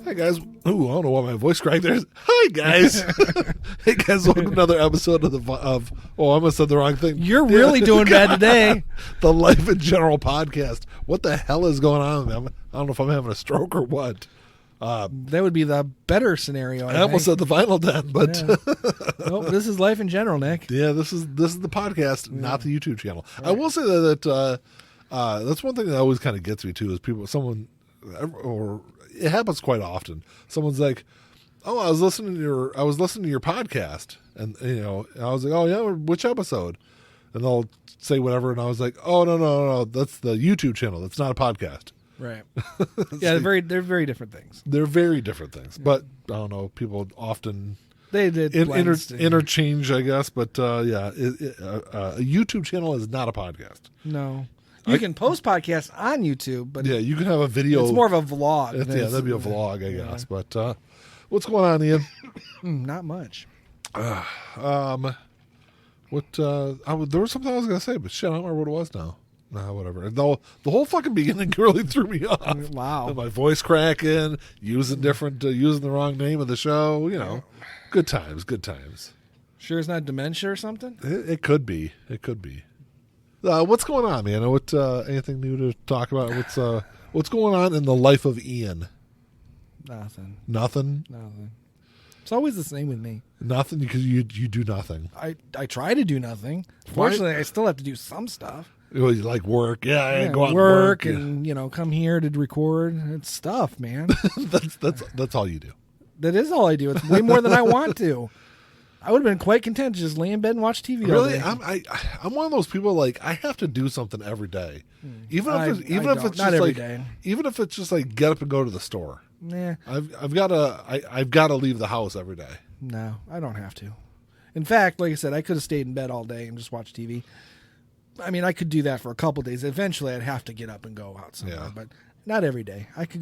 Hey guys. Ooh, I don't know why my voice cracked there. Hi guys. Hey guys, welcome to another episode of I almost said the wrong thing. You're really doing bad today. The Life in General podcast. What the hell is going on? I don't know if I'm having a stroke or what. That would be the better scenario. I almost said the final 10, but Nope, this is Life in General, Nick. yeah, this is the podcast, not the YouTube channel. Right. I will say that that's one thing that always kind of gets me too is or it happens quite often. Someone's like, "Oh, I was listening to your podcast," and I was like, "Oh yeah, which episode?" And they'll say whatever, and I was like, "Oh no, that's the YouTube channel. That's not a podcast." Right. Yeah, they're very different things. They're very different things, but I don't know. People often they did interchange, I guess. But a YouTube channel is not a podcast. No. You can post podcasts on YouTube, but yeah, you can have a video. It's more of a vlog. Yeah, that'd be a vlog, I guess. But what's going on, Ian? Not much. There was something I was going to say, but shit, I don't remember what it was now. Nah, whatever. The whole fucking beginning really threw me off. Wow. My voice cracking, using the wrong name of the show. Good times. Sure, it's not dementia or something. It could be. What's going on, man? Anything new to talk about? What's going on in the life of Ian? Nothing. Nothing. It's always the same with me. Nothing, because you do nothing. I try to do nothing. Fortunately, I still have to do some stuff. Like work, yeah. Go out work and and come here to record. It's stuff, man. that's all you do. That is all I do. It's way more than I want to. I would have been quite content to just lay in bed and watch TV. Really, all day. I'm one of those people, like, I have to do something every day, even if it's not just every like day. Even if it's just like get up and go to the store. Nah. I've got to leave the house every day. No, I don't have to. In fact, like I said, I could have stayed in bed all day and just watched TV. I mean, I could do that for a couple of days. Eventually, I'd have to get up and go out somewhere, but not every day. I could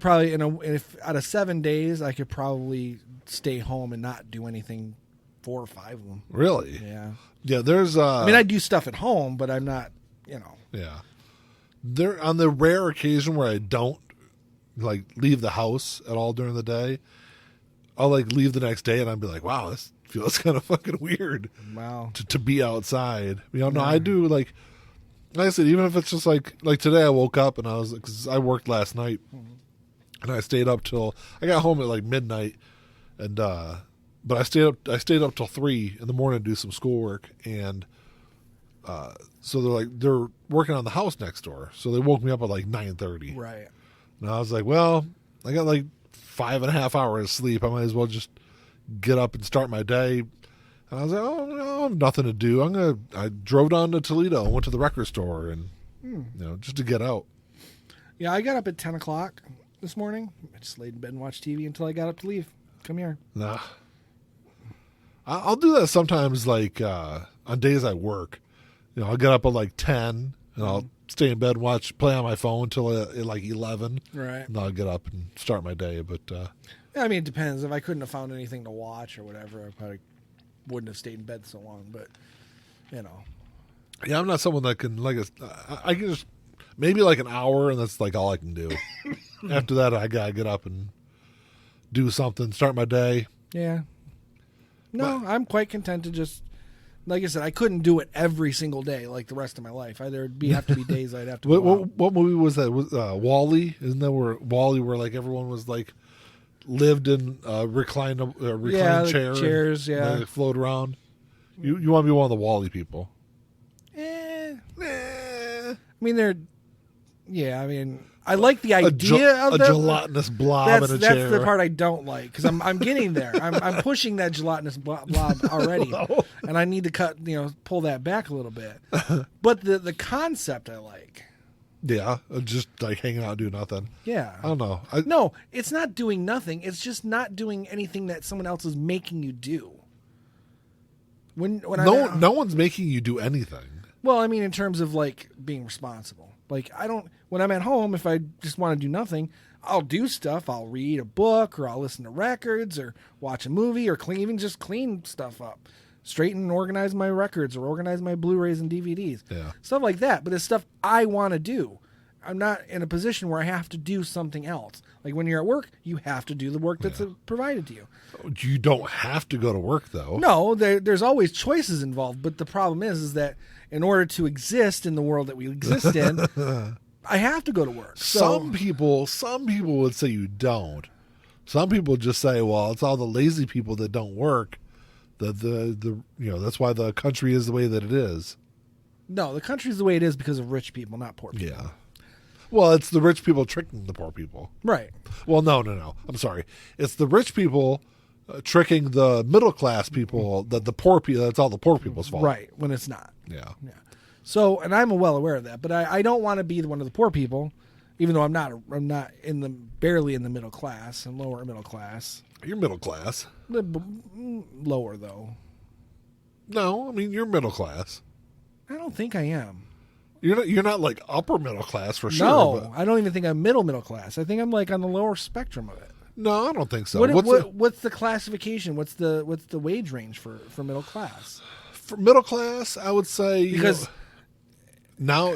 probably, if out of 7 days, I could probably stay home and not do anything 4 or 5 of them. Really? Yeah. Yeah, there's... I mean, I do stuff at home, but I'm not, Yeah. There, on the rare occasion where I don't, like, leave the house at all during the day, I'll, like, leave the next day and I'll be like, wow, this feels kind of fucking weird. Wow. To be outside. No, I do, like I said, even if it's just like today I woke up and because I worked last night and I stayed up till, I got home at like midnight and, but I stayed up till 3 in the morning to do some schoolwork and, so they're working on the house next door. So they woke me up at like 9:30. Right. And I was like, well, I got like 5.5 hours of sleep. I might as well just get up and start my day. And I was like, oh, no, I have nothing to do. I drove down to Toledo and went to the record store and, just to get out. Yeah, I got up at 10 o'clock this morning. I just laid in bed and watched TV until I got up to leave. Come here. Nah. I'll do that sometimes, like, on days I work. I'll get up at like 10 and I'll stay in bed and play on my phone till at like 11. Right. And I'll get up and start my day. But, I mean, it depends. If I couldn't have found anything to watch or whatever, I probably wouldn't have stayed in bed so long. But, Yeah, I'm not someone that can, like, I can just, maybe like an hour, and that's like all I can do. After that, I got to get up and do something, start my day. Yeah. No, I'm quite content to just, like I said, I couldn't do it every single day like the rest of my life. There'd have to be days I'd have to What movie was that? Was WALL-E? Isn't that where like everyone was like, lived in reclined chair, chairs, and they float around. You want to be one of the WALL-E people? I mean, I like the idea of a gelatinous blob in a chair. That's the part I don't like because I'm getting there. I'm pushing that gelatinous blob already, and I need to pull that back a little bit. But the concept I like. Yeah, just like hanging out, doing nothing. Yeah. I don't know. No, it's not doing nothing. It's just not doing anything that someone else is making you do. No one's making you do anything. Well, I mean, in terms of like being responsible. Like when I'm at home, if I just want to do nothing, I'll do stuff. I'll read a book or I'll listen to records or watch a movie or even just clean stuff up. Straighten and organize my records or organize my Blu-rays and DVDs. Yeah. Stuff like that. But it's stuff I want to do. I'm not in a position where I have to do something else. Like when you're at work, you have to do the work that's provided to you. You don't have to go to work, though. No, there's always choices involved. But the problem is that in order to exist in the world that we exist in, I have to go to work. Some people would say you don't. Some people just say, well, it's all the lazy people that don't work. That's why the country is the way that it is. No, the country's the way it is because of rich people, not poor people. Yeah. Well, it's the rich people tricking the poor people. Right. Well, no. I'm sorry. It's the rich people tricking the middle class people. That the poor people. That's all the poor people's fault. Right. When it's not. Yeah. So, and I'm well aware of that, but I don't want to be one of the poor people, even though I'm not barely in the middle class. I'm lower middle class. You're middle class. Lower though. No, I mean you're middle class. I don't think I am. You're not like upper middle class for sure. No, but... I don't even think I'm middle class. I think I'm like on the lower spectrum of it. No, I don't think so. What's the classification? What's the wage range for middle class? For middle class, I would say because now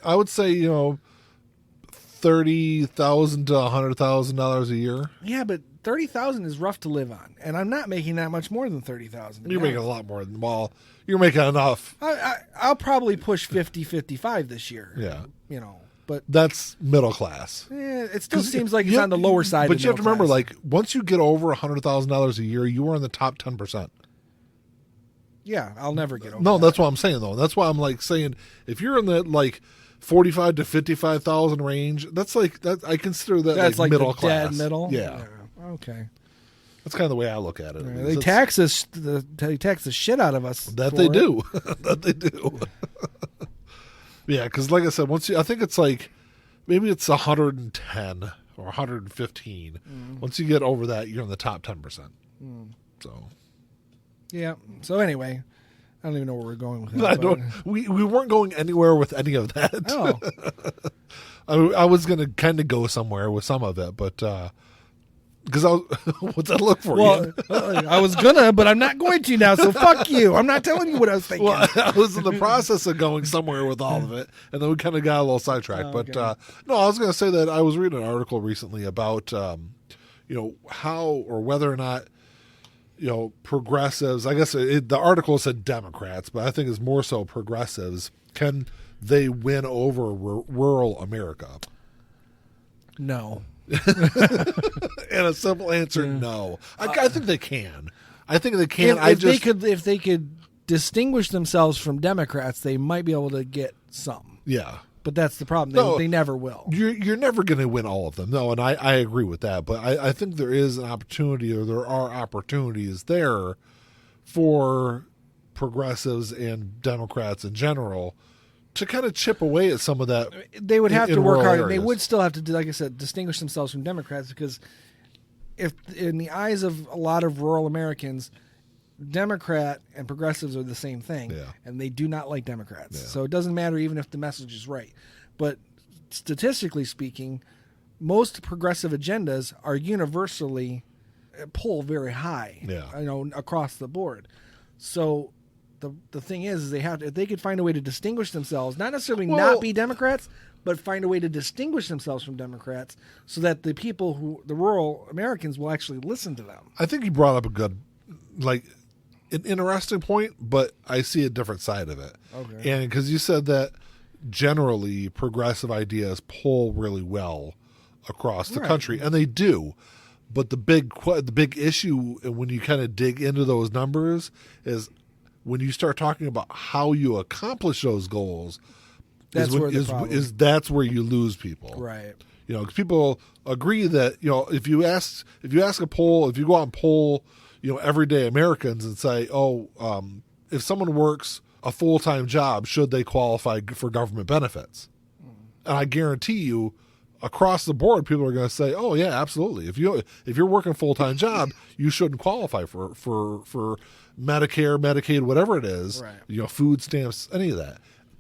I would say $30,000 to $100,000 a year. Yeah, but $30,000 is rough to live on, and I'm not making that much more than $30,000. You're making a lot more than you're making enough. I'll probably push 50, 55 this year. Yeah, but that's middle class. It still seems like it's on the lower side. But you have to remember, like once you get over $100,000 a year, you are in the top 10%. Yeah, I'll never get over. No, that's what I'm saying though. That's why I'm like saying if you're in the like 45 to 55,000 range, that's like that. I consider that that's like middle the class. Dead middle. Yeah. Okay. That's kind of the way I look at it. Right. They tax us. They tax the shit out of us. That they do. That they do. Yeah, because like I said, I think it's like maybe it's 110 or 115. Once you get over that, you're in the top 10%. So. Yeah. So anyway, I don't even know where we're going with that. I don't. We weren't going anywhere with any of that. Oh. I was going to kind of go somewhere with some of it, but. Because what's that look for? Well, I was gonna, but I'm not going to now. So fuck you. I'm not telling you what I was thinking. Well, I was in the process of going somewhere with all of it, and then we kind of got a little sidetracked. Okay. But no, I was going to say that I was reading an article recently about how or whether or not progressives. I guess the article said Democrats, but I think it's more so progressives. Can they win over rural America? No. And a simple answer, no. I think they can. I think they can. If they could distinguish themselves from Democrats, they might be able to get some. Yeah, but that's the problem. They never will. You're never going to win all of them. No, and I agree with that. But I think there is an opportunity, or there are opportunities there for progressives and Democrats in general to kind of chip away at some of that. They would have to work hard. Areas. They would still have to, like I said, distinguish themselves from Democrats, because if in the eyes of a lot of rural Americans, Democrat and progressives are the same thing, and they do not like Democrats. So it doesn't matter even if the message is right. But statistically speaking, most progressive agendas are universally pull very high, across the board. So the thing is they have to, if they could find a way to distinguish themselves, not necessarily not be Democrats, but find a way to distinguish themselves from Democrats, so that the people the rural Americans will actually listen to them. I think you brought up an interesting point, but I see a different side of it. Okay. And because you said that generally progressive ideas pull really well across the country, and they do. But the big issue when you kind of dig into those numbers is when you start talking about how you accomplish those goals, that's where you lose people. Right. Because people agree that, if you ask a poll, if you go out and poll, everyday Americans and say, if someone works a full-time job, should they qualify for government benefits? And I guarantee you, across the board, people are going to say, "Oh yeah, absolutely. If you're working a full-time job, you shouldn't qualify for Medicare, Medicaid, whatever it is, food stamps, any of that."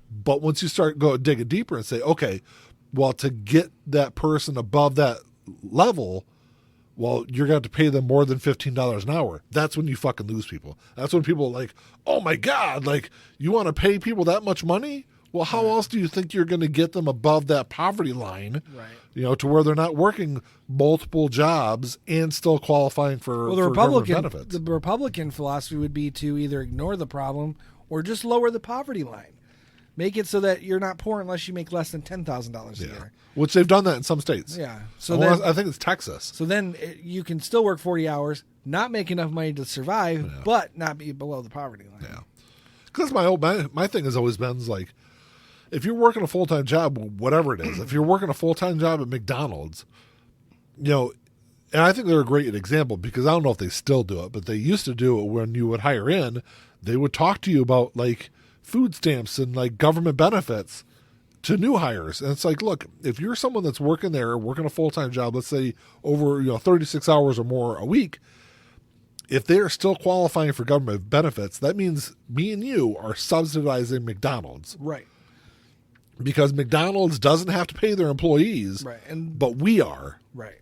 But once you start digging deeper and say, "Okay, well, to get that person above that level, well, you're going to have to pay them more than $15 an hour." That's when you fucking lose people. That's when people are like, "Oh my God, like you want to pay people that much money? Well, how else do you think you're going to get them above that poverty line? Right. To where they're not working multiple jobs and still qualifying for, Well, the for government Republican benefits. the Republican philosophy would be to either ignore the problem or just lower the poverty line. Make it so that you're not poor unless you make less than $10,000 a year. Which they've done that in some states. Yeah. So then, I think it's Texas. So then you can still work 40 hours, not make enough money to survive, but not be below the poverty line. Yeah. Because my thing has always been like, if you're working a full-time job, whatever it is, if you're working a full-time job at McDonald's, and I think they're a great example because I don't know if they still do it, but they used to do it when you would hire in, they would talk to you about like food stamps and like government benefits to new hires. And it's like, look, if you're someone that's working there, working a full-time job, let's say over 36 hours or more a week, if they're still qualifying for government benefits, that means me and you are subsidizing McDonald's. Right. Because McDonald's doesn't have to pay their employees, Right. but we are. Right.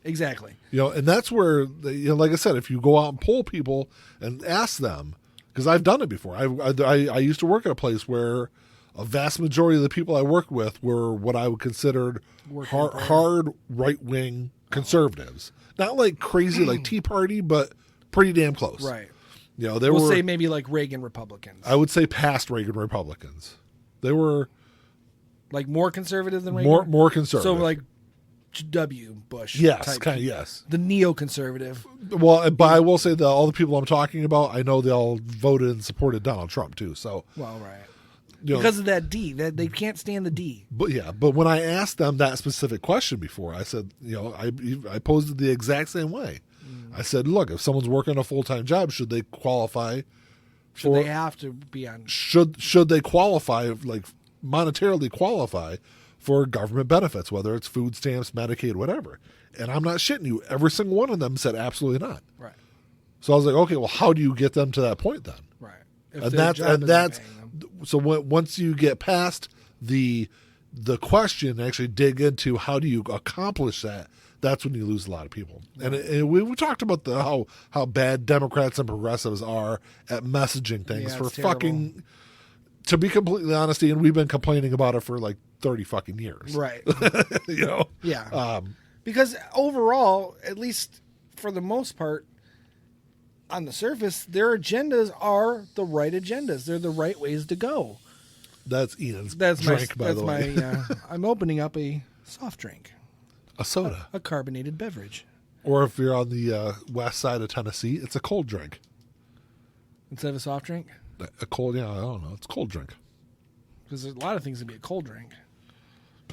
Exactly. And that's where, like I said, if you go out and poll people and ask them, because I've done it before. I used to work at a place where a vast majority of the people I worked with were what I would consider hard right-wing conservatives. Not like crazy like Tea Party, but pretty damn close. Right. We'll say maybe like Reagan Republicans. I would say past Reagan Republicans. They were like more conservative than Reagan. More conservative. So like W. Bush. Yes, kind of yes. The neoconservative. Well, but I will say that all the people I'm talking about, I know they all voted and supported Donald Trump too. So well, right. Because of that D, that they can't stand the D. But when I asked them that specific question before, I said, I posed it the exact same way. I said, look, if someone's working a full-time job, should they qualify? Should they have to be on? Should they qualify, like monetarily qualify for government benefits, whether it's food stamps, Medicaid, whatever? And I'm not shitting you. Every single one of them said absolutely not. Right. So I was like, okay, well, how do you get them to that point then? Right. And that's so once you get past the question, actually dig into how do you accomplish that. That's when you lose a lot of people. And we talked about how bad Democrats and progressives are at messaging things for fucking. To be completely honest, Ian, we've been complaining about it for like 30 fucking years. Right. Yeah. Because overall, at least for the most part, on the surface, their agendas are the right agendas. They're the right ways to go. That's Ian's drink, by the way. I'm opening up a soft drink. A soda. A carbonated beverage. Or if you're on the west side of Tennessee, it's a cold drink. Instead of a soft drink? A cold, I don't know. It's a cold drink. Because there's a lot of things that be a cold drink.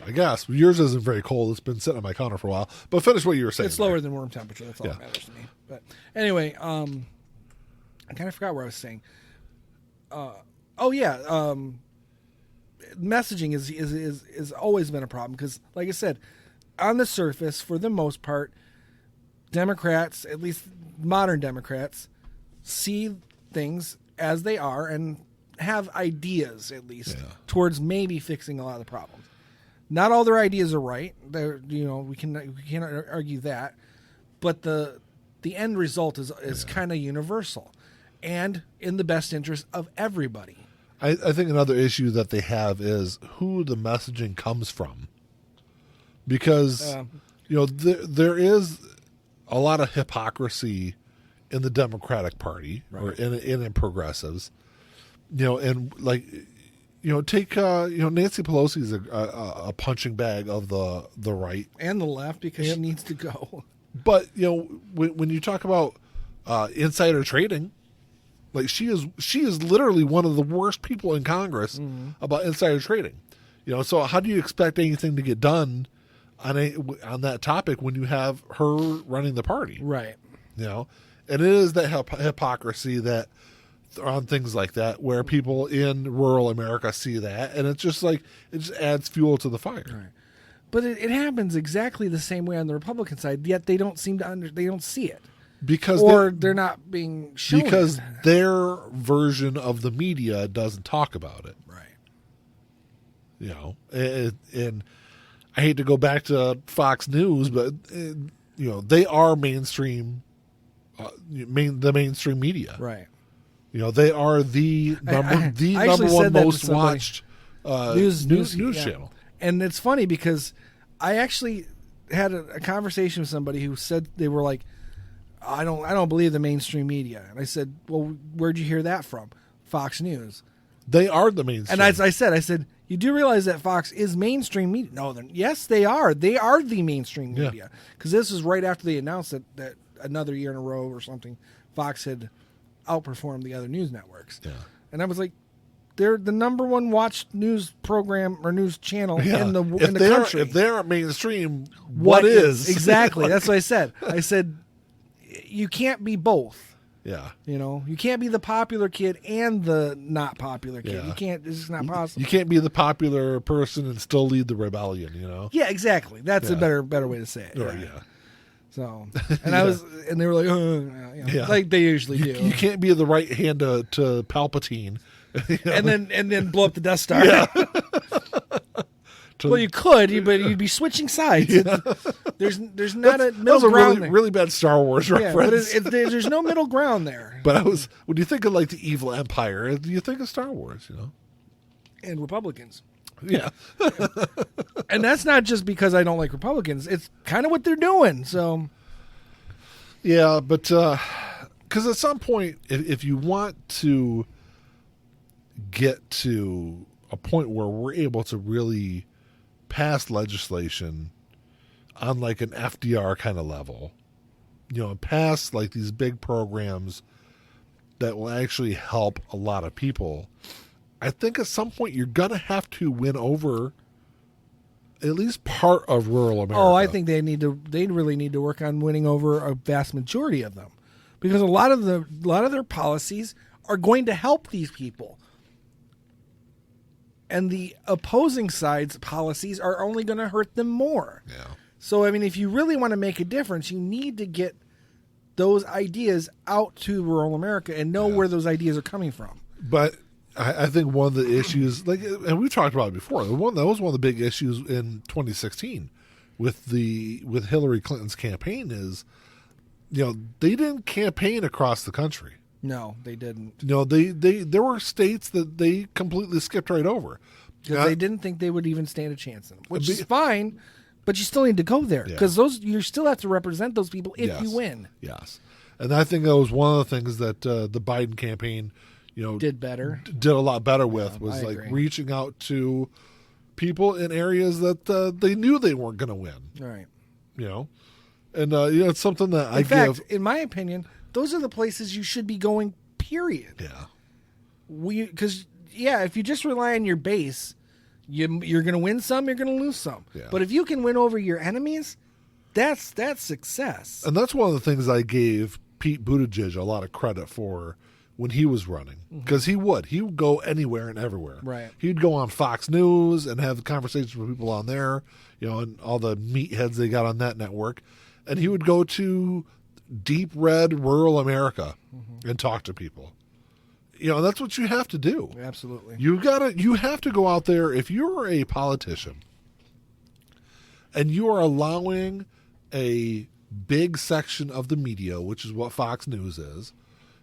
I guess. Yours isn't very cold. It's been sitting on my counter for a while. But finish what you were saying. It's lower than room temperature. That's all that matters to me. But anyway, I kind of forgot where I was saying. Messaging is always been a problem because, like I said, on the surface, for the most part, Democrats, at least modern Democrats, see things as they are and have ideas, at least, towards maybe fixing a lot of the problems. Not all their ideas are right. We cannot argue that, but the end result is kind of universal and in the best interest of everybody. I think another issue that they have is who the messaging comes from, because there is a lot of hypocrisy in the Democratic Party or in progressives, and like. Take Nancy Pelosi is a punching bag of the right and the left because she needs to go. But when you talk about insider trading, like she is literally one of the worst people in Congress about insider trading. So how do you expect anything to get done on that topic when you have her running the party? Right. And it is that hypocrisy that. On things like that where people in rural America see that, and it's just like it just adds fuel to the fire. Right. But it happens exactly the same way on the Republican side, yet they don't seem to they don't see it. Because they're not being shown because their version of the media doesn't talk about it. Right. And I hate to go back to Fox News, but they are mainstream the mainstream media. Right. They are the number one most watched news channel. And it's funny because I actually had a conversation with somebody who said they were like, I don't believe the mainstream media. And I said, well, where'd you hear that from? Fox News. They are the mainstream. And as I said, you do realize that Fox is mainstream media? No, yes, they are. They are the mainstream media. Because this is right after they announced that another year in a row or something, Fox had outperformed the other news networks. Yeah. And I was like, they're the number one watched news program or news channel in the country. If they're mainstream, what is? Exactly. That's what I said. I said, you can't be both. Yeah. You can't be the popular kid and the not popular kid. Yeah. You can't. It's just not possible. You can't be the popular person and still lead the rebellion. Yeah, exactly. That's a better way to say it. Yeah. So, and and they were like, like they usually do. You can't be the right hand to Palpatine. And then blow up the Death Star. Yeah. Well, you could, but you'd be switching sides. Yeah. There's not a middle ground. That was a really bad Star Wars reference. But there's no middle ground there. But when you think of like the evil empire, you think of Star Wars, and Republicans. Yeah. And that's not just because I don't like Republicans. It's kind of what they're doing. So. Yeah, but because at some point, if you want to get to a point where we're able to really pass legislation on like an FDR kind of level, pass like these big programs that will actually help a lot of people, I think at some point you're going to have to win over at least part of rural America. Oh, I think they really need to work on winning over a vast majority of them, because a lot of their policies are going to help these people. And the opposing side's policies are only going to hurt them more. Yeah. So, I mean, if you really want to make a difference, you need to get those ideas out to rural America and know where those ideas are coming from. But I think one of the issues, and we've talked about it before, that was one of the big issues in 2016 with Hillary Clinton's campaign is, they didn't campaign across the country. No, they didn't. There were states that they completely skipped right over. Because they didn't think they would even stand a chance in them, which is fine, but you still need to go there because you still have to represent those people if you win. Yes, and I think that was one of the things that the Biden campaign, did a lot better with was like reaching out to people in areas that they knew they weren't going to win. Right. And it's something that in my opinion, those are the places you should be going, period. Yeah. Because if you just rely on your base, you're going to win some, you're going to lose some. Yeah. But if you can win over your enemies, that's success. And that's one of the things I gave Pete Buttigieg a lot of credit for when he was running. Because he would go anywhere and everywhere. Right. He'd go on Fox News and have conversations with people on there, and all the meatheads they got on that network. And he would go to deep red rural America and talk to people. That's what you have to do. Absolutely. You have to go out there. If you're a politician and you are allowing a big section of the media, which is what Fox News is,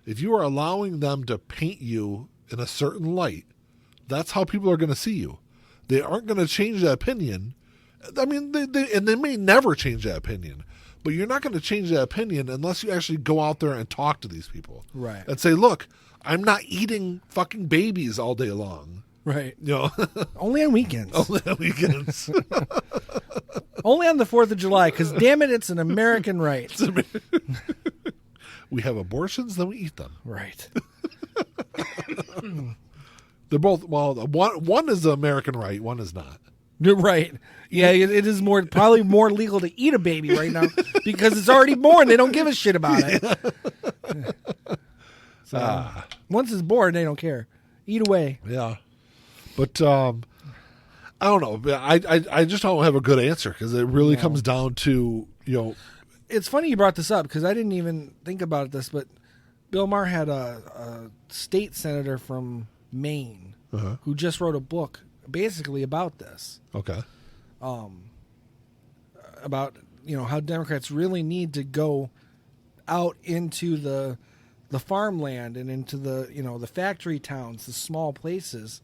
if you are allowing them to paint you in a certain light, that's how people are going to see you. They aren't going to change their opinion. I mean, they may never change that opinion. But you're not going to change that opinion unless you actually go out there and talk to these people. Right. And say, look, I'm not eating fucking babies all day long. Right. Only on weekends. Only on weekends. Only on the 4th of July, because damn it, it's an American right. We have abortions, then we eat them. Right. They're both, one is the American right, one is not. You're right. Yeah, it is probably more legal to eat a baby right now because it's already born. They don't give a shit about it. So, once it's born, they don't care. Eat away. Yeah. But I don't know. I just don't have a good answer because it really comes down to, It's funny you brought this up because I didn't even think about this, but Bill Maher had a state senator from Maine who just wrote a book basically about this. Okay. About how Democrats really need to go out into the farmland and into the the factory towns, the small places,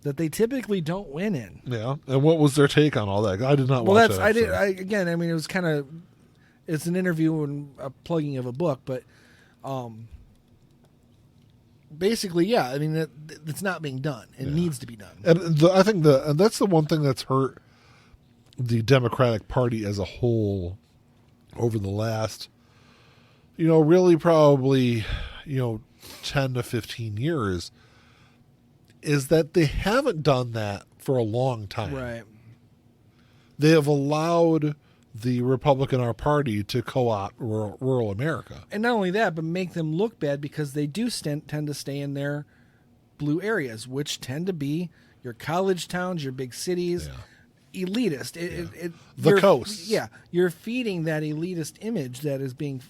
that they typically don't win in. Yeah. And what was their take on all that? I did not watch that. I mean, it was kind of, it's an interview and a plugging of a book, but basically, yeah, I mean, it's not being done. It needs to be done. And I think and that's the one thing that's hurt the Democratic Party as a whole over the last, really probably, 10 to 15 years, is that they haven't done that for a long time. Right. They have allowed the Republican Party to co-opt rural America. And not only that, but make them look bad because they do tend to stay in their blue areas, which tend to be your college towns, your big cities, elitist. The coast. Yeah. You're feeding that elitist image that is being,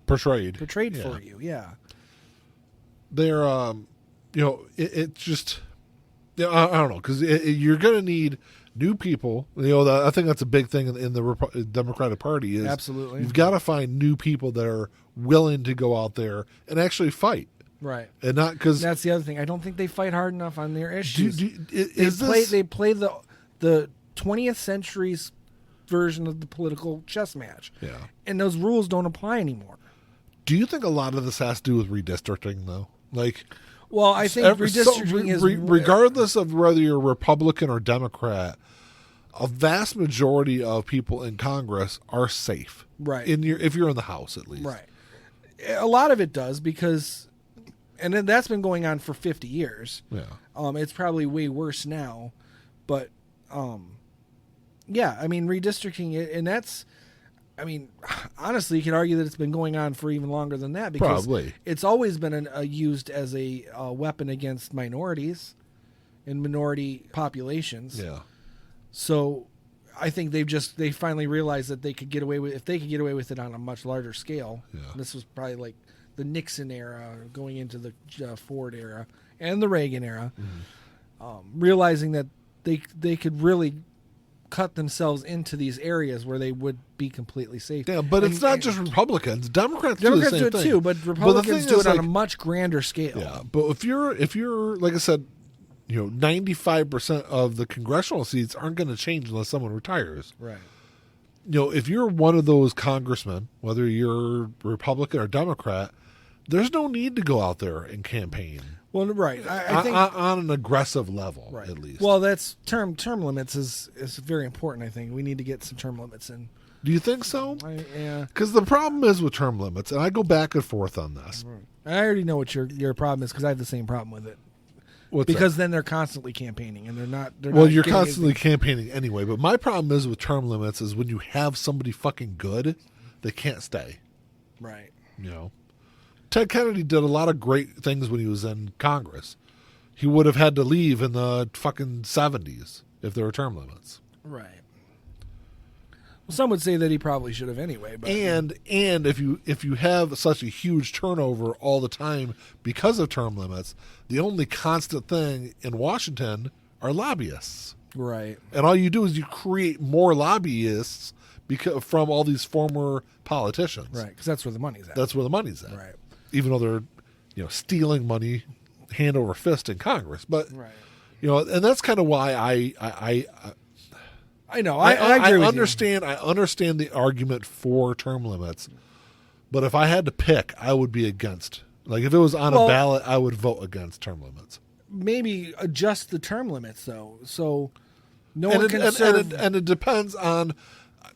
portrayed for you. Yeah. They're, it just, I don't know, because you're going to need new people. I think that's a big thing in the Democratic Party is absolutely you've got to find new people that are willing to go out there and actually fight. Right. And not because that's the other thing. I don't think they fight hard enough on their issues. They play the 20th century's version of the political chess match. Yeah. And those rules don't apply anymore. Do you think a lot of this has to do with redistricting, though? Well, I think redistricting is regardless of whether you're Republican or Democrat, a vast majority of people in Congress are safe. Right. If you're in the House, at least. Right. A lot of it does because, and then that's been going on for 50 years. Yeah. It's probably way worse now, but yeah, I mean redistricting, and that's. I mean, honestly, you could argue that it's been going on for even longer than that because probably. It's always been used as a weapon against minorities and minority populations. Yeah. So I think they finally realized that they could get away with it on a much larger scale. Yeah. This was probably like the Nixon era going into the Ford era and the Reagan era, realizing that they could really cut themselves into these areas where they would be completely safe. Yeah, but it's not just Republicans. Democrats do the same it thing. too, but Republicans do it on a much grander scale. Yeah, but if you're like I said, 95% of the congressional seats aren't going to change unless someone retires. Right. If you're one of those congressmen, whether you're Republican or Democrat, there's no need to go out there and campaign. Well, right. I think on an aggressive level, right. At least. Well, that's term limits is very important. I think we need to get some term limits in. Do you think so? Yeah. Because the problem is with term limits, and I go back and forth on this. I already know what your problem is because I have the same problem with it. Because then they're constantly campaigning and they're not. You're constantly campaigning anyway. But my problem is with term limits is when you have somebody fucking good, they can't stay. Right. Ted Kennedy did a lot of great things when he was in Congress. He would have had to leave in the fucking 70s if there were term limits. Right. Well, some would say that he probably should have anyway. But and if you have such a huge turnover all the time because of term limits, the only constant thing in Washington are lobbyists. Right. And all you do is you create more lobbyists from all these former politicians. Right, because that's where the money's at. That's where the money's at. Right. Even though they're, stealing money hand over fist in Congress. But, right. And that's kind of why I know. I agree with understand. You. I understand the argument for term limits, but if I had to pick, I would be against. Like if it was on a ballot, I would vote against term limits. Maybe adjust the term limits though, so no one can serve. And it depends on.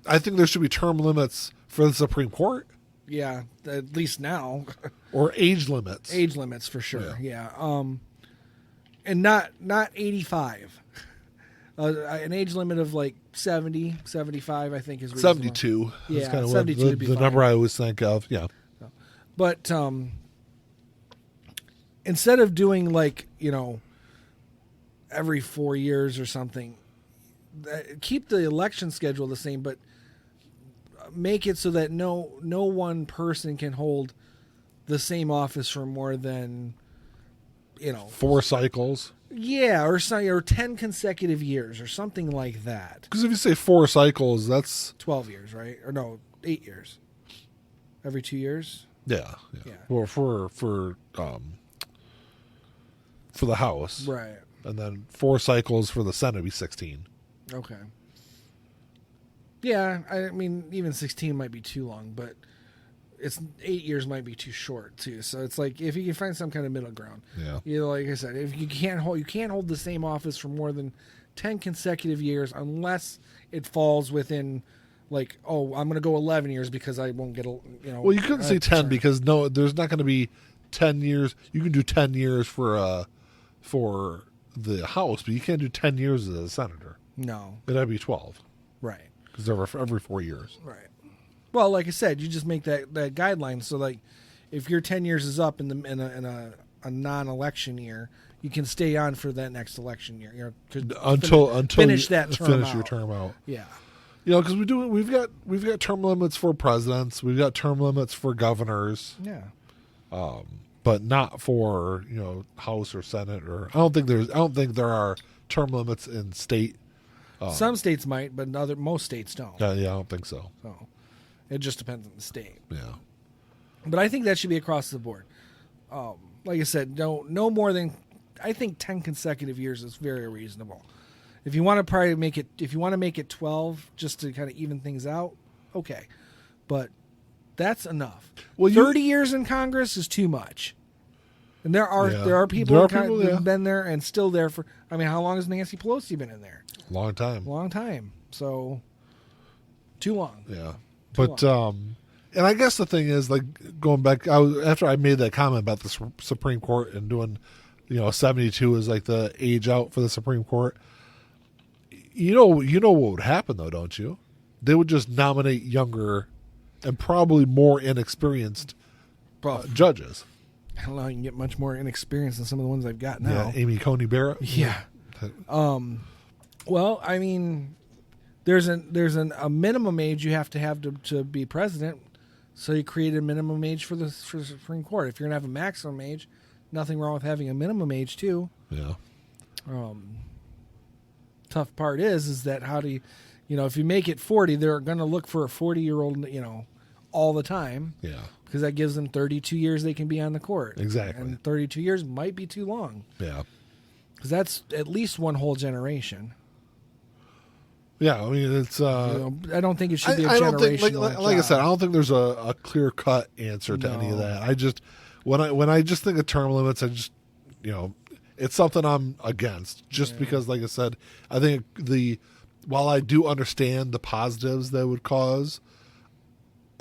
I think there should be term limits for the Supreme Court. Yeah, at least now. Or age limits. Age limits for sure. Yeah. And not 85. An age limit of like 70, 75, I think is reasonable. 72. Yeah, that's kind of 72 would be the fine. number I always think of. Yeah. But instead of doing like, every 4 years or something, keep the election schedule the same, but make it so that no one person can hold the same office for more than 4 cycles. Yeah, or 10 consecutive years or something like that. Because if you say 4 cycles, that's 12 years, right? Or no, 8 years. Every 2 years. Yeah. Well, for the House, right? And then 4 cycles for the Senate would be 16. Okay. Yeah, I mean, even 16 might be too long, but it's 8 years might be too short too. So it's like if you can find some kind of middle ground. Yeah. You know, like I said, if you can't hold the same office for more than 10 consecutive years unless it falls within, like, oh, I'm going to go 11 years because I won't get Well, you couldn't say 10 because there's not going to be 10 years. You can do 10 years for the House, but you can't do 10 years as a senator. No. It'd be 12. Right. Because they're every 4 years. Right. Well, like I said, you just make that guideline. So, like, if your 10 years is up in a non-election year, you can stay on for that next election year. Until finish that term finish out. your term out. Yeah. You know, because we've got term limits for presidents. We've got term limits for governors. Yeah. But not for House or Senate or I don't think there are term limits in state. Some states might, but most states don't. Yeah, I don't think so. So it just depends on the state. Yeah. But I think that should be across the board. Like I said, no more than I think 10 consecutive years is very reasonable. If you want to make it 12 just to kind of even things out, okay. But that's enough. Well, 30 years in Congress is too much. And there are people who've been there and still there for. I mean, how long has Nancy Pelosi been in there? Long time. So too long. Yeah. But and I guess the thing is, like, going back, after I made that comment about the Supreme Court and doing, 72 is like the age out for the Supreme Court. You know what would happen though, don't you? They would just nominate younger and probably more inexperienced judges. I don't know. You can get much more inexperienced than some of the ones I've got now. Yeah, Amy Coney Barrett. Yeah. Well, I mean, there's a minimum age you have to be president. So you create a minimum age for the Supreme Court. If you're gonna have a maximum age, nothing wrong with having a minimum age too. Yeah. Tough part is that how do you, if you make it 40, they're gonna look for a 40-year-old, all the time. Yeah. Because that gives them 32 years they can be on the court. Exactly. And 32 years might be too long. Yeah. Because that's at least one whole generation. Yeah, I mean, it's... I don't think it should be a generational like I said, I don't think there's a clear-cut answer to any of that. I just... When I just think of term limits, I just... it's something I'm against. Just because, like I said, I think while I do understand the positives that would cause...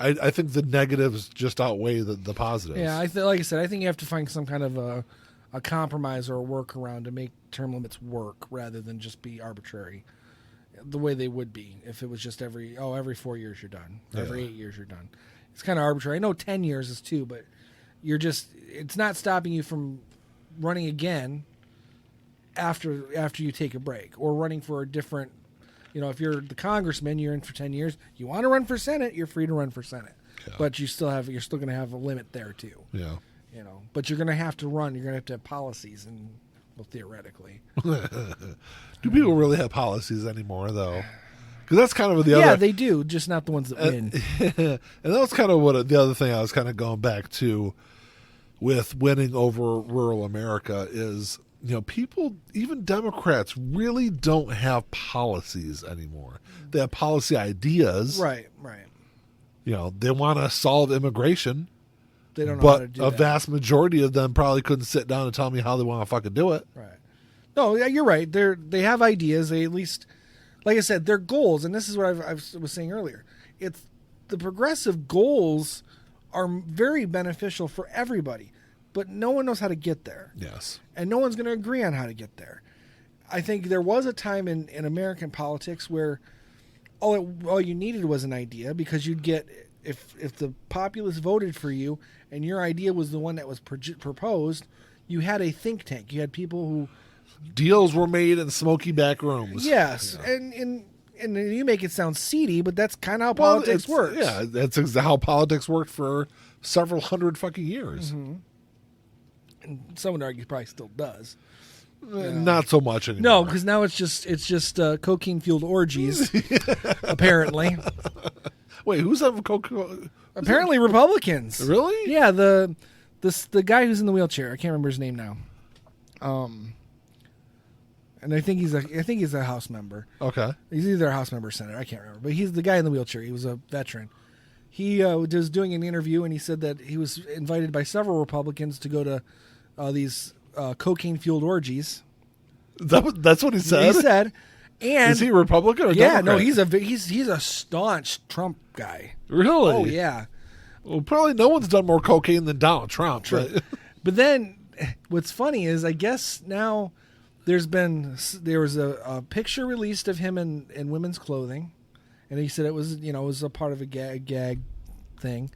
I think the negatives just outweigh the positives. Yeah, like I said, I think you have to find some kind of a compromise or a workaround to make term limits work rather than just be arbitrary, the way they would be if it was just every 4 years you're done, every 8 years you're done. It's kind of arbitrary. I know 10 years is too, but it's not stopping you from running again after you take a break or running for a different. If you're the congressman, you're in for 10 years. You want to run for Senate, you're free to run for Senate. Yeah. But you're still going to have a limit there too. Yeah. But you're going to have to run. You're going to have policies, and theoretically. Do people really have policies anymore, though? Because that's kind of the other. Yeah, they do, just not the ones that win. And that was kind of the other thing I was kind of going back to with winning over rural America is. People, even Democrats, really don't have policies anymore. They have policy ideas. Right. They want to solve immigration. They don't know how to do that. But a vast majority of them probably couldn't sit down and tell me how they want to fucking do it. Right. No, yeah, you're right. They have ideas. They at least, like I said, their goals, and this is what I was saying earlier. It's the progressive goals are very beneficial for everybody. But no one knows how to get there. Yes. And no one's going to agree on how to get there. I think there was a time in American politics where all you needed was an idea because you'd get, if the populace voted for you and your idea was the one that was proposed, you had a think tank. You had people who... Deals were made in smoky back rooms. Yes. Yeah. And you make it sound seedy, but that's kind of how politics works. Yeah, that's how politics worked for several hundred fucking years. Mm-hmm. And some would argue probably still does. Not so much anymore. No, because now it's just cocaine-fueled orgies, apparently. Wait, who's having cocaine? Apparently Republicans. Really? Yeah, the guy who's in the wheelchair. I can't remember his name now. and I think he's a House member. Okay. He's either a House member or Senator. I can't remember, but he's the guy in the wheelchair. He was a veteran. He was doing an interview, and he said that he was invited by several Republicans to go to these cocaine-fueled orgies. That's what he said? He said. And is he Republican or Democrat? No, he's a staunch Trump guy. Really? Oh, yeah. Well, probably no one's done more cocaine than Donald Trump. True. But then what's funny is I guess now there was a picture released of him in women's clothing, and he said it was a part of a gag thing.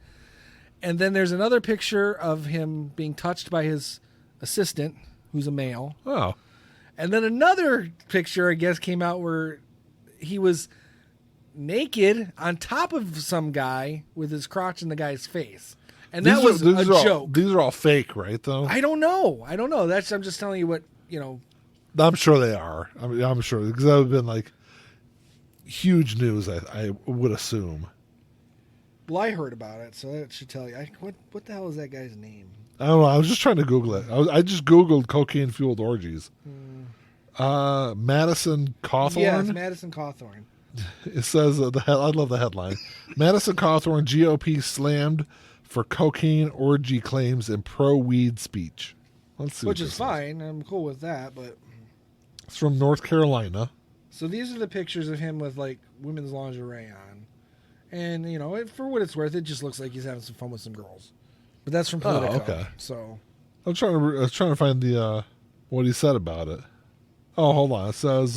And then there's another picture of him being touched by his assistant, who's a male. Oh. And then another picture, I guess, came out where he was naked on top of some guy with his crotch in the guy's face. And that was a joke. These are all fake, right, though? I don't know. I'm just telling you what, I'm sure they are. I mean, I'm sure. Because that would have been, like, huge news, I would assume. Well, I heard about it, so that should tell you. What the hell is that guy's name? I don't know. I was just trying to Google it. I just Googled cocaine-fueled orgies. Madison Cawthorn? Yes, Madison Cawthorn. It says, I love the headline. Madison Cawthorn, GOP slammed for cocaine orgy claims and pro-weed speech. Let's see. Which is fine. I'm cool with that, but... It's from North Carolina. So these are the pictures of him with, like, women's lingerie on. And, for what it's worth, it just looks like he's having some fun with some girls. But that's from Politico. Oh, okay. So... I was trying to find the what he said about it. Oh, hold on. It says...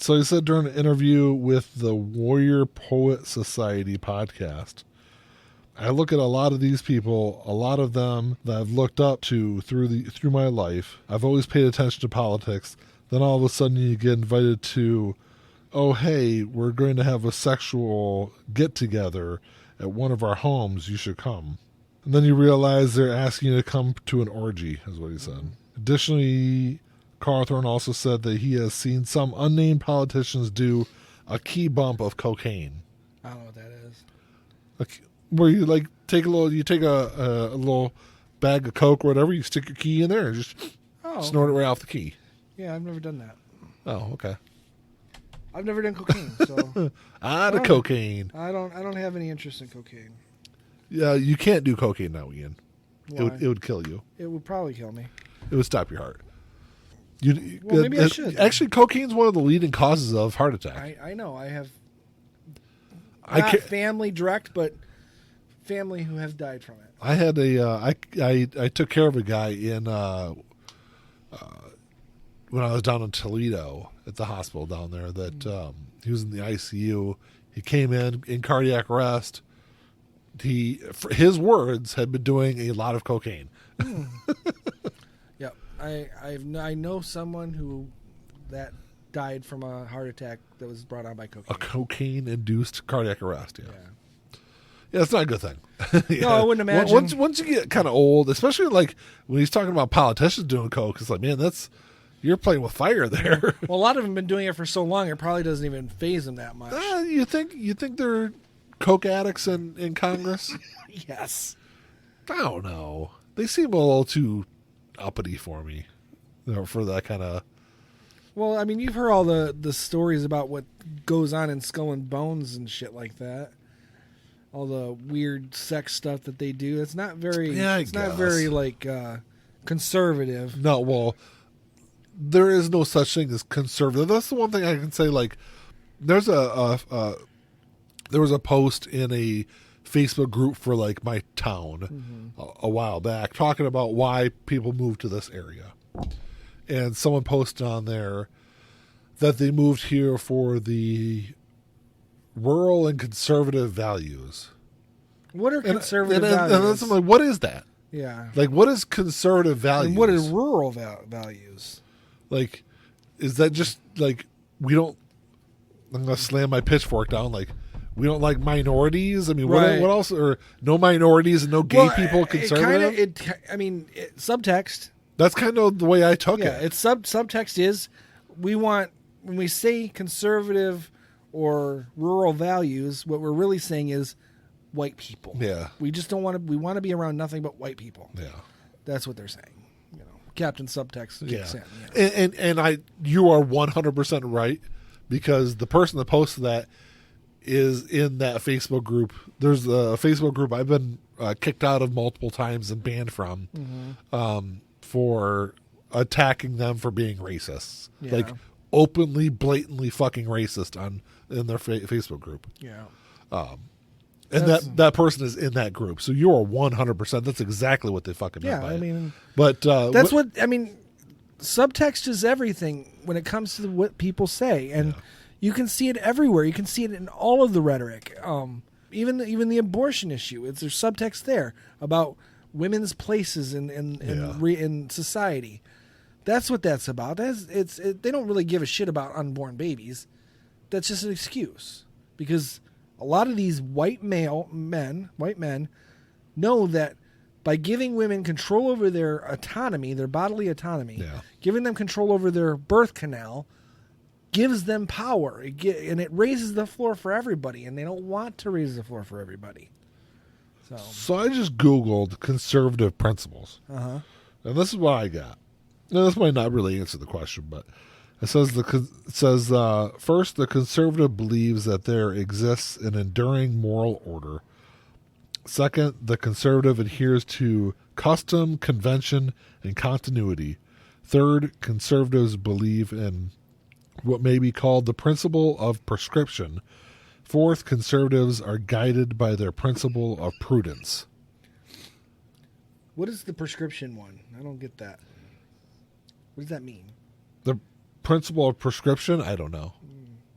So he said during an interview with the Warrior Poet Society podcast, I look at a lot of these people, a lot of them that I've looked up to through my life. I've always paid attention to politics. Then all of a sudden you get invited to, oh, hey, we're going to have a sexual get-together at one of our homes. You should come. And then you realize they're asking you to come to an orgy, is what he said. Additionally, Cawthorn also said that he has seen some unnamed politicians do a key bump of cocaine. I don't know what that is. Where you take a little bag of Coke or whatever, you stick your key in there and just snort it right off the key. Yeah, I've never done that. Oh, okay. I've never done cocaine, so the cocaine. I don't have any interest in cocaine. Yeah, you can't do cocaine now, Ian. Why? It would kill you. It would probably kill me. It would stop your heart. Maybe I should. Actually, cocaine is one of the leading causes of heart attack. I know. I have not family direct, but family who have died from it. I had I took care of a guy in when I was down in Toledo at the hospital down there that he was in the ICU. He came in cardiac arrest. His words, had been doing a lot of cocaine. Yep. I know someone who that died from a heart attack that was brought on by cocaine. A cocaine-induced cardiac arrest. Yeah, it's not a good thing. No, I wouldn't imagine. Once you get kind of old, especially like when he's talking about politicians doing coke, it's like, man, you're playing with fire there. Well, a lot of them have been doing it for so long, it probably doesn't even faze them that much. You think they're coke addicts in Congress? Yes. I don't know. They seem a little too uppity for me, for that kind of. Well, I mean, you've heard all the stories about what goes on in Skull and Bones and shit like that. All the weird sex stuff that they do. It's not very. Yeah, it's not very conservative. No, well, there is no such thing as conservative. That's the one thing I can say. Like, there's there was a post in a Facebook group for like my town a while back talking about why people moved to this area. And someone posted on there that they moved here for the rural and conservative values. What are conservative values? And that's, I'm like, what is that? Yeah. Like, what is conservative values? And what is rural values? Like, is that just like, I'm going to slam my pitchfork down, like, we don't like minorities? I mean, right. What else? Or no minorities and no gay people conservative? Subtext. That's kind of the way I took it. Yeah, it's subtext is we want, when we say conservative or rural values, what we're really saying is white people. Yeah. We just don't want to, we want to be around nothing but white people. Yeah. That's what they're saying. Captain Subtext kicks in. You are 100% right, because the person that posted that is in that Facebook group. There's a Facebook group I've been kicked out of multiple times and banned from for attacking them for being racists, like openly, blatantly fucking racist in their Facebook group. Yeah. And that person is in that group, so you are 100%. That's exactly what they fucking meant by it. But that's what I mean. Subtext is everything when it comes to what people say, and you can see it everywhere. You can see it in all of the rhetoric. Even the abortion issue. There's subtext there about women's places in society. That's what that's about. They don't really give a shit about unborn babies. That's just an excuse, because a lot of these white men know that by giving women control over their autonomy, their bodily autonomy, giving them control over their birth canal, gives them power. And it raises the floor for everybody, and they don't want to raise the floor for everybody. So I just Googled conservative principles. And this is what I got. Now, this might not really answer the question, but it says first, the conservative believes that there exists an enduring moral order. Second, the conservative adheres to custom, convention, and continuity. Third, conservatives believe in what may be called the principle of prescription. Fourth, conservatives are guided by their principle of prudence. What is the prescription one? I don't get that. What does that mean? The principle of prescription? I don't know.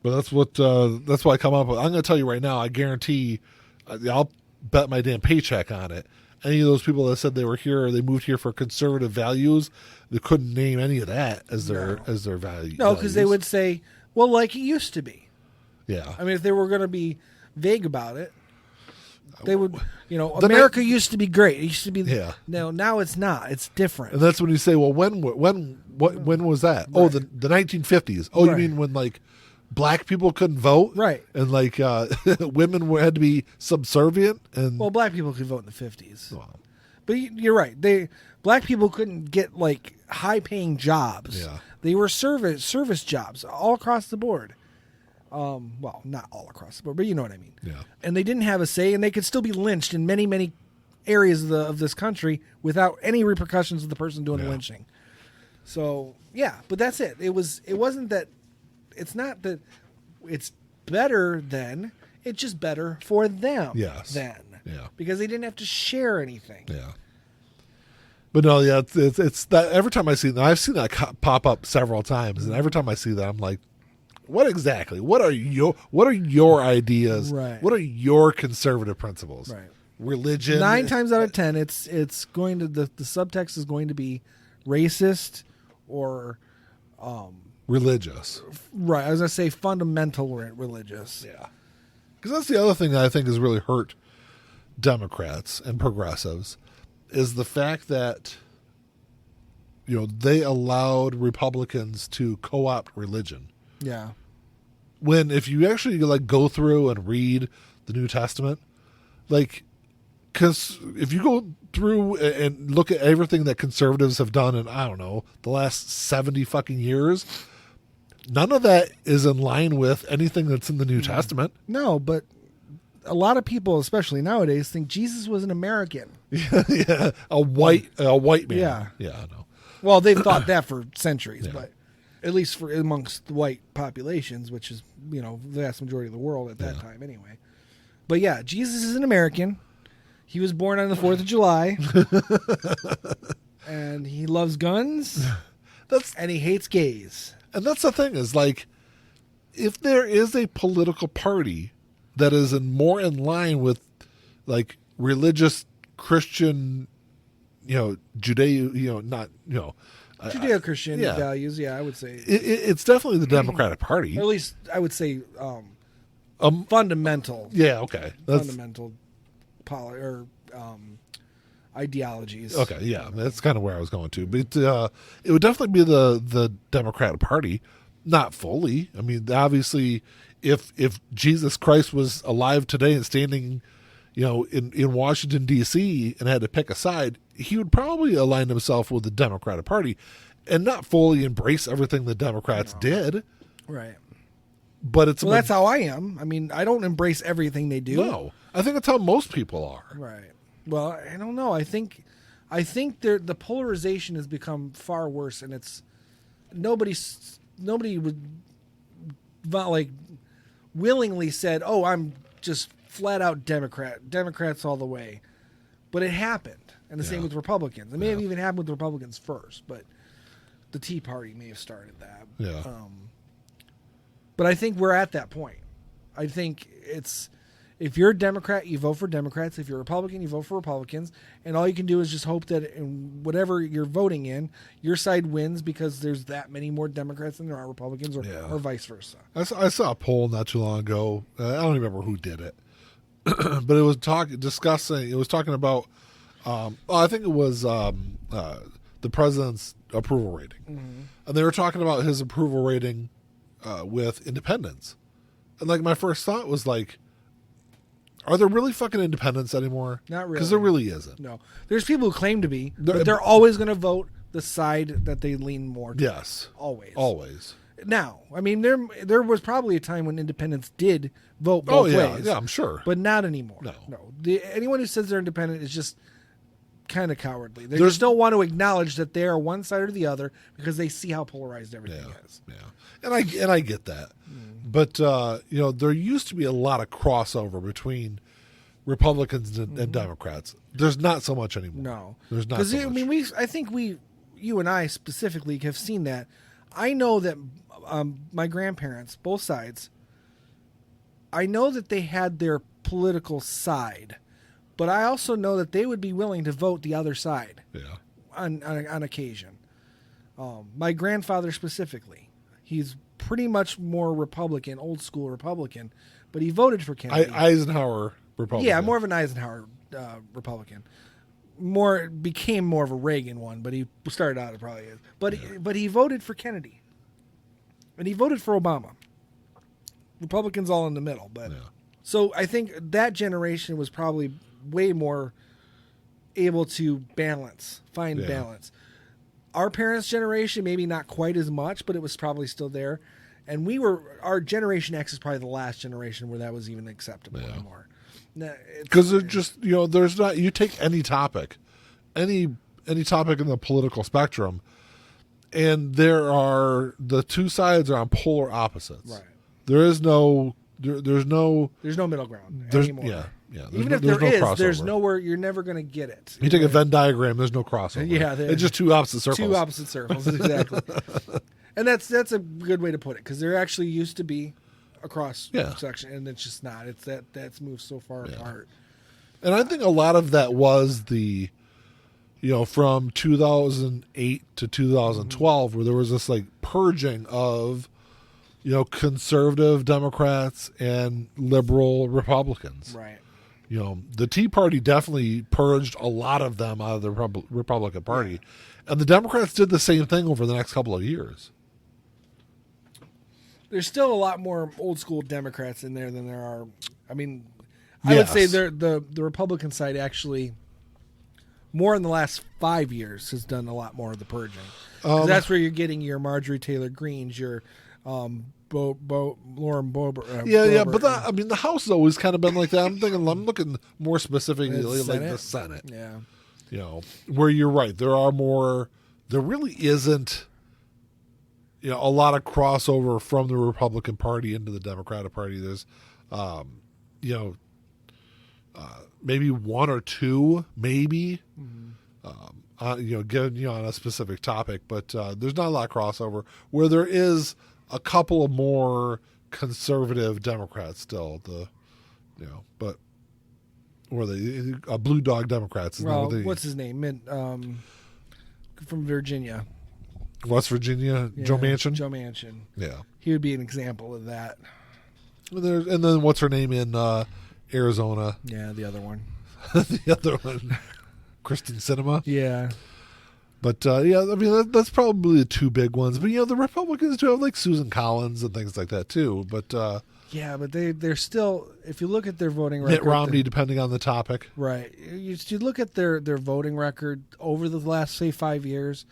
But that's what I come up with. I'm going to tell you right now, I guarantee, I'll bet my damn paycheck on it. Any of those people that said they were here or they moved here for conservative values, they couldn't name any of that as their value. No, because they would say, well, like it used to be. Yeah. I mean, if they were going to be vague about it, they would, America used to be great. It used to be. Yeah. No, now it's not. It's different. And that's when you say, well, when was that? Right. Oh, the 1950s. Oh, you mean when like black people couldn't vote? Right. And like women had to be subservient? And well, black people could vote in the 50s. Wow. But you're right. Black people couldn't get like high-paying jobs. Yeah. They were service jobs all across the board. Well, not all across the board, but you know what I mean. Yeah. And they didn't have a say, and they could still be lynched in many, many areas of this country without any repercussions of the person doing the lynching. So yeah, but that's it. It wasn't that. It's not that it's better than. It's just better for them. Yes. Then. Yeah. Because they didn't have to share anything. Yeah. But no, yeah, it's that every time I see that, I've seen that pop up several times, and every time I see that, I'm like, what exactly? What are your ideas? Right. What are your conservative principles? Right. Religion. 9 times out of 10, it's going to the subtext is going to be racist or religious. Right. I was gonna say fundamental religious. Yeah. Because that's the other thing that I think has really hurt Democrats and progressives is the fact that they allowed Republicans to co-opt religion. Yeah. When if you actually go through and read the New Testament, because if you go through and look at everything that conservatives have done in, I don't know, the last 70 fucking years, none of that is in line with anything that's in the New Testament. No, but a lot of people, especially nowadays, think Jesus was an American. Yeah, a white man. Yeah, I know. Well, they've thought that for centuries, Yeah. but at least for amongst the white populations, which is the vast majority of the world at that time, anyway. But yeah, Jesus is an American. He was born on the 4th of July, and he loves guns. And he hates gays. And that's the thing is if there is a political party that is more in line with religious Christian, Judeo-Christian values, I would say. It's definitely the Democratic Party. Or at least I would say fundamental. Yeah, okay. Fundamental ideologies. Okay, yeah, that's kind of where I was going to. But it would definitely be the Democratic Party, not fully. I mean, obviously, if Jesus Christ was alive today and standing, in Washington D.C. and had to pick a side, he would probably align himself with the Democratic Party and not fully embrace everything the Democrats did. Right. But it's that's how I am. I mean, I don't embrace everything they do. No, I think that's how most people are. Right. Well, I don't know. I think the polarization has become far worse, and it's nobody would like willingly said, "Oh, I'm just flat out Democrats all the way," but it happened, and the same with Republicans. It may have even happened with Republicans first, but the Tea Party may have started that. Yeah. But I think we're at that point. I think it's if you're a Democrat, you vote for Democrats. If you're a Republican, you vote for Republicans. And all you can do is just hope that in whatever you're voting in, your side wins because there's that many more Democrats than there are Republicans, or vice versa. I saw a poll not too long ago. I don't remember who did it, but it was talking about. I think it was the president's approval rating, and they were talking about his approval rating with independents. And like my first thought was like, are there really fucking independents anymore? Not really. Because there really isn't. No. There's people who claim to be, but they're always going to vote the side that they lean more towards. Yes. Always. Now, I mean, there was probably a time when independents did vote both ways. Yeah, I'm sure. But not anymore. No. Anyone who says they're independent is just kind of cowardly. They just don't want to acknowledge that they are one side or the other because they see how polarized everything is. Yeah. And I get that. But, there used to be a lot of crossover between Republicans and Democrats. There's not so much anymore. No. There's not so much. I mean, I think you and I specifically have seen that. I know that my grandparents, both sides, I know that they had their political side, but I also know that they would be willing to vote the other side on occasion. My grandfather specifically, he's pretty much more Republican, old school Republican, but he voted for Kennedy. Eisenhower Republican. Yeah, more of an Eisenhower Republican. Became more of a Reagan one, but he started out it probably is. But he voted for Kennedy, and he voted for Obama. Republicans all in the middle, but so I think that generation was probably way more able to find balance. Our parents' generation, maybe not quite as much, but it was probably still there. And our Generation X is probably the last generation where that was even acceptable anymore. Because they're just, there's not, you take any topic in the political spectrum, and the two sides are on polar opposites. Right. There's no middle ground anymore. Even if there is, there's nowhere. You're never going to get it. You take a Venn diagram. There's no crossover. Yeah, it's just two opposite circles. Two opposite circles, exactly. And that's a good way to put it, because there actually used to be a cross section, and it's just not. It's that's moved so far apart. And I think a lot of that was from 2008 to 2012, where there was this like purging of conservative Democrats and liberal Republicans. Right. The Tea Party definitely purged a lot of them out of the Republican Party. And the Democrats did the same thing over the next couple of years. There's still a lot more old school Democrats in there than there are. I mean, I would say the Republican side actually, more in the last 5 years, has done a lot more of the purging. That's where you're getting your Marjorie Taylor Greens, your Lauren Boebert. But the House has always kind of been like that. I'm looking more specifically like the Senate. Yeah. Where you're right. There really isn't, a lot of crossover from the Republican Party into the Democratic Party. There's, maybe one or two, maybe, getting on a specific topic, but there's not a lot of crossover. Where there is a couple of more conservative Democrats still, but or the Blue Dog Democrats. What's his name? From Virginia, West Virginia, Joe Manchin. Joe Manchin. Yeah, he would be an example of that. And then what's her name in Arizona? Yeah, the other one. The other one, Kristen Sinema. Yeah. But, that's probably the two big ones. But, the Republicans do have, like, Susan Collins and things like that, too. But, Yeah, but they're still, if you look at their voting record. Mitt Romney, depending on the topic. Right. You look at their voting record over the last, say, 5 years,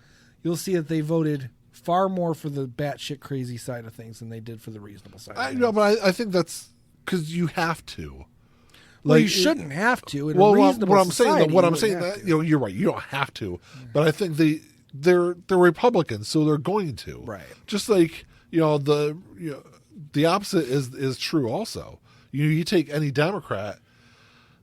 you'll see that they voted far more for the batshit crazy side of things than they did for the reasonable side of things. No, but I think that's because you have to. Well, you shouldn't have to. In a reasonable what I'm saying, society, you're right. You don't have to, but I think they're Republicans, so they're going to. Right. Just like the opposite is true. Also, you take any Democrat,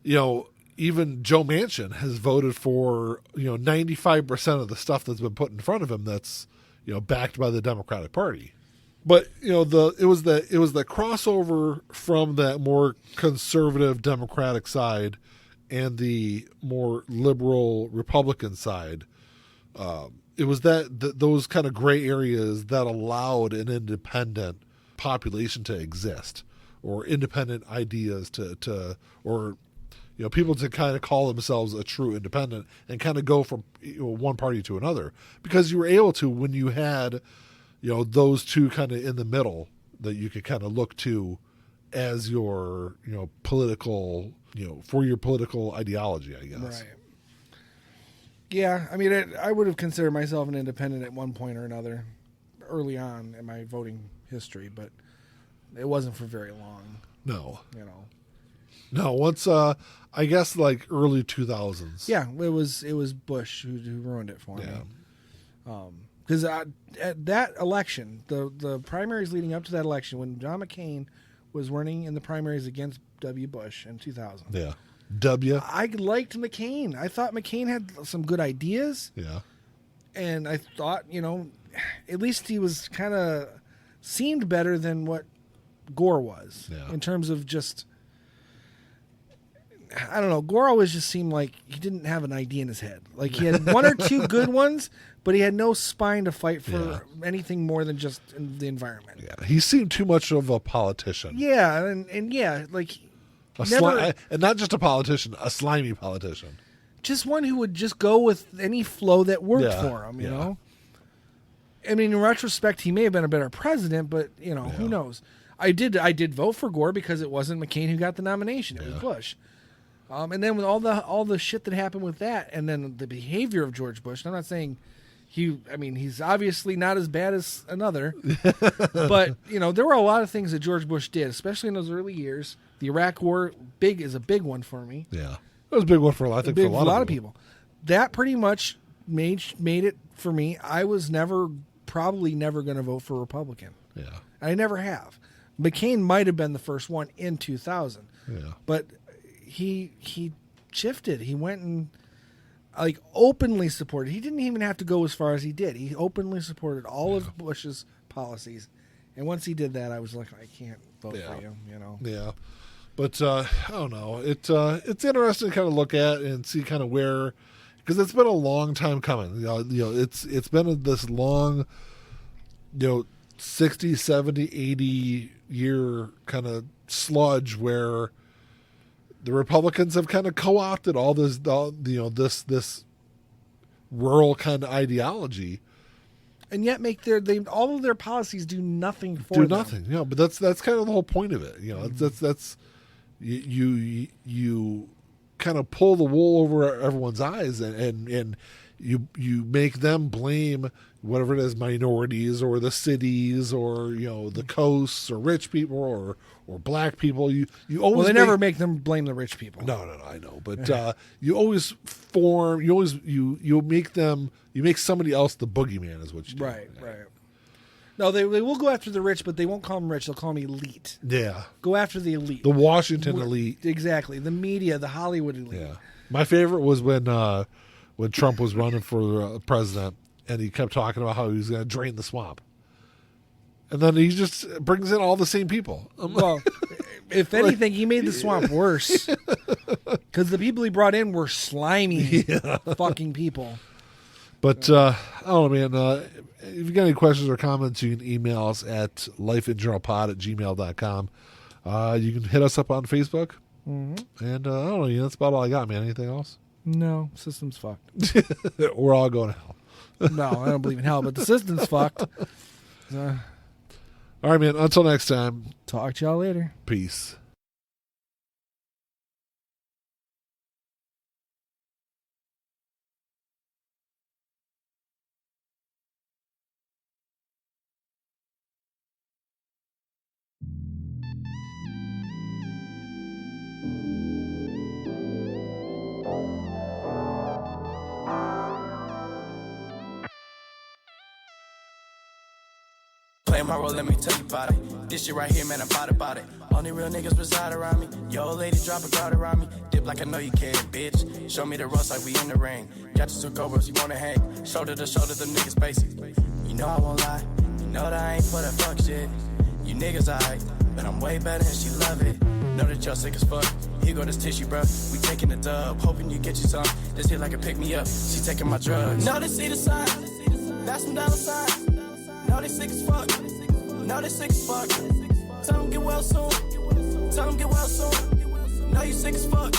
even Joe Manchin has voted for 95% of the stuff that's been put in front of him that's backed by the Democratic Party. But it was the crossover from that more conservative Democratic side and the more liberal Republican side. It was those kind of gray areas that allowed an independent population to exist, or independent ideas or people to kind of call themselves a true independent and kind of go from one party to another, because you were able to when you had those two kind of in the middle that you could kind of look to as your political for your political ideology, I guess. Right. Yeah, I mean, I would have considered myself an independent at one point or another early on in my voting history, but it wasn't for very long. No. No, once I guess like early 2000s. Yeah, it was Bush who ruined it for me. Because at that election, the primaries leading up to that election, when John McCain was running in the primaries against W. Bush in 2000. Yeah. I liked McCain. I thought McCain had some good ideas. Yeah. And I thought, at least he was kind of seemed better than what Gore was in terms of just, I don't know. Gore always just seemed like he didn't have an idea in his head. Like he had one or two good ones, but he had no spine to fight for anything more than just the environment. Yeah, he seemed too much of a politician. Yeah, and like and not just a politician, a slimy politician. Just one who would just go with any flow that worked for him. You know. I mean, in retrospect, he may have been a better president, but who knows? I did vote for Gore because it wasn't McCain who got the nomination; it was Bush. And then with all the shit that happened with that, and then the behavior of George Bush. And I'm not saying he's obviously not as bad as another, but there were a lot of things that George Bush did, especially in those early years. The Iraq War is a big one for me. Yeah, it was a big one for a lot of people. That pretty much made it for me. I was probably never going to vote for Republican. Yeah, I never have. McCain might have been the first one in 2000. Yeah, but he shifted. He went and openly supported. He didn't even have to go as far as he did. He openly supported all of Bush's policies. And once he did that, I was like, I can't vote for you. Yeah, but I don't know. It's interesting to kind of look at and see kind of where, because it's been a long time coming. It's been this long, 60, 70, 80 year kind of sludge where the Republicans have kind of co-opted all this, this rural kind of ideology, and yet make all of their policies do nothing for them. Do nothing. But that's kind of the whole point of it. That's you kind of pull the wool over everyone's eyes, and you make them blame whatever it is, minorities or the cities or the coasts or rich people or black people. You always never make them blame the rich people. No, I know, but you always make somebody else the boogeyman is what you do. Right. No, they will go after the rich, but they won't call them rich. They'll call them elite. Yeah. Go after the elite. The Washington elite. Exactly. The media, the Hollywood elite. Yeah. My favorite was when Trump was running for president, and he kept talking about how he was going to drain the swamp. And then he just brings in all the same people. Well, if anything, he made the swamp worse. Because the people he brought in were slimy fucking people. But, I don't know, man. If you got any questions or comments, you can email us at lifeingeneralpod@gmail.com. You can hit us up on Facebook. Mm-hmm. And, I don't know, that's about all I got, man. Anything else? No, system's fucked. We're all going to hell. No, I don't believe in hell, but the system's fucked. All right, man. Until next time. Talk to y'all later. Peace. Playing my role, let me tell you about it. This shit right here, man, I'm about it. Only real niggas reside around me. Yo, old lady, drop a guard around me. Dip like I know you can, bitch. Show me the ropes like we in the ring. Got you two cobras, you wanna hang. Shoulder to shoulder, them niggas basic. You know I won't lie. You know that I ain't for that fuck shit. You niggas alright, but I'm way better and she love it. Know that y'all sick as fuck. Here go this tissue, bro. We taking the dub. Hoping you get you some. This hit like a pick me up. She taking my drugs. Know they see the sign. That's some dollar signs. Know they sick as fuck. Know they sick as fuck. Tell them get well soon. Tell them get well soon. Know you sick as fuck.